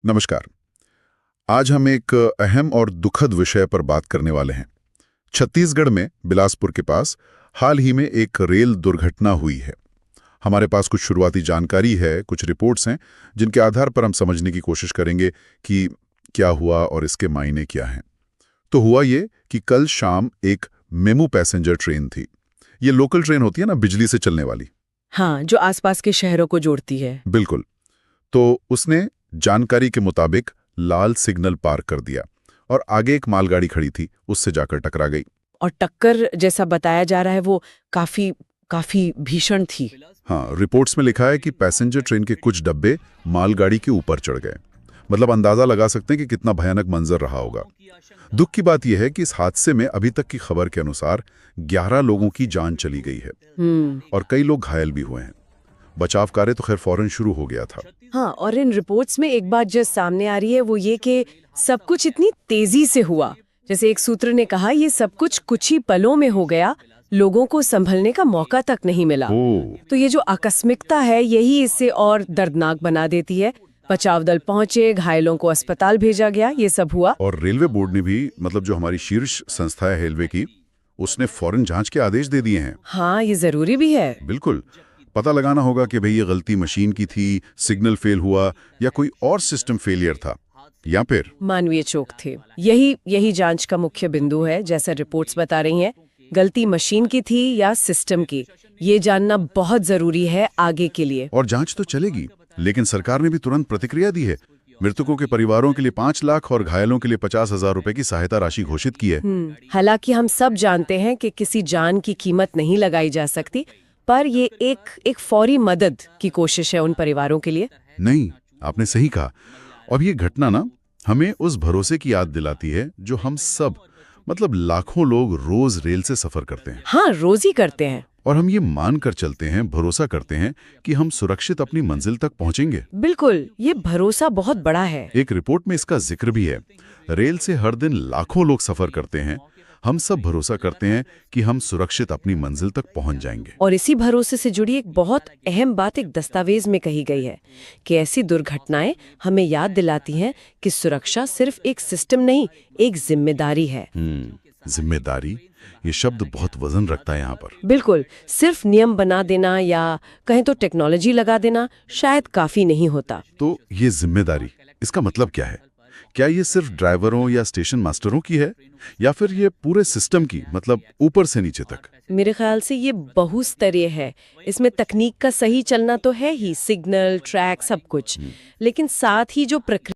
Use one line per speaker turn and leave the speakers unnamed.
नमस्कार। आज हम एक अहम और दुखद विषय पर बात करने वाले हैं। छत्तीसगढ़ में बिलासपुर के पास हाल ही में एक रेल दुर्घटना हुई है। हमारे पास कुछ शुरुआती जानकारी है, कुछ रिपोर्ट्स हैं जिनके आधार पर हम समझने की कोशिश करेंगे कि क्या हुआ और इसके मायने क्या हैं। तो हुआ ये कि कल शाम एक मेमू पैसेंजर ट्रेन थी। ये लोकल ट्रेन होती है ना, बिजली से चलने वाली।
हाँ, जो आसपास के शहरों को जोड़ती है।
बिल्कुल। तो उसने जानकारी के मुताबिक लाल सिग्नल पार कर दिया और आगे एक मालगाड़ी खड़ी थी, उससे जाकर टकरा गई।
और टक्कर जैसा बताया जा रहा है वो काफी काफी भीषण थी।
हाँ, रिपोर्ट्स में लिखा है कि पैसेंजर ट्रेन के कुछ डब्बे मालगाड़ी के ऊपर चढ़ गए। मतलब अंदाजा लगा सकते हैं कि कितना भयानक मंजर रहा होगा। दुख की बात यह है कि इस हादसे में अभी तक की खबर के अनुसार 11 लोगों की जान चली गई है और कई लोग घायल भी हुए हैं। बचाव कार्य तो खैर फौरन शुरू हो गया था।
हाँ, और इन रिपोर्ट्स में एक बात जो सामने आ रही है वो ये कि सब कुछ इतनी तेजी से हुआ। जैसे एक सूत्र ने कहा, ये सब कुछ ही पलों में हो गया, लोगों को संभलने का मौका तक नहीं मिला। तो ये जो आकस्मिकता है यही इसे और दर्दनाक बना देती है। बचाव दल पहुंचे, घायलों को अस्पताल भेजा गया, ये सब हुआ।
और रेलवे बोर्ड ने भी, मतलब जो हमारी शीर्ष संस्था है रेलवे की, उसने फौरन जांच के आदेश दे दिए हैं।
हाँ, ये जरूरी भी है।
बिल्कुल। पता लगाना होगा कि भाई ये गलती मशीन की थी, सिग्नल फेल हुआ या कोई और सिस्टम फेलियर था, या फिर
मानवीय चूक थे। यही जांच का मुख्य बिंदु है। जैसा रिपोर्ट्स बता रही हैं, गलती मशीन की थी या सिस्टम की, ये जानना बहुत जरूरी है आगे के लिए।
और जांच तो चलेगी, लेकिन सरकार ने भी तुरंत प्रतिक्रिया दी है। मृतकों के परिवारों के लिए 5 लाख और घायलों के लिए 50,000 रुपए की सहायता राशि घोषित की है।
हालांकि हम सब जानते हैं कि किसी जान की कीमत नहीं लगाई जा सकती, पर ये एक फौरी मदद की कोशिश है उन परिवारों के लिए।
नहीं, आपने सही कहा। और ये घटना ना हमें उस भरोसे की याद दिलाती है जो हम सब, मतलब लाखों लोग रोज रेल से सफर करते हैं।
हाँ, रोज ही करते हैं।
और हम ये मान कर चलते हैं, भरोसा करते हैं कि हम सुरक्षित अपनी मंजिल तक पहुंचेंगे।
बिल्कुल, ये भरोसा बहुत बड़ा है।
एक रिपोर्ट में इसका जिक्र भी है। रेल से हर दिन लाखों लोग सफर करते हैं। हम सब भरोसा करते हैं कि हम सुरक्षित अपनी मंजिल तक पहुंच जाएंगे।
और इसी भरोसे से जुड़ी एक बहुत अहम बात एक दस्तावेज में कही गई है कि ऐसी दुर्घटनाएं हमें याद दिलाती हैं कि सुरक्षा सिर्फ एक सिस्टम नहीं, एक जिम्मेदारी है।
जिम्मेदारी, ये शब्द बहुत वजन रखता है यहाँ पर।
बिल्कुल, सिर्फ नियम बना देना या कहें तो टेक्नोलॉजी लगा देना शायद काफी नहीं होता।
तो ये जिम्मेदारी, इसका मतलब क्या है? क्या ये सिर्फ ड्राइवरों या स्टेशन मास्टरों की है, या फिर ये पूरे सिस्टम की, मतलब ऊपर से नीचे तक?
मेरे ख्याल से ये बहुस्तरीय है। इसमें तकनीक का सही चलना तो है ही, सिग्नल, ट्रैक, सब कुछ, लेकिन साथ ही जो प्रक्रिया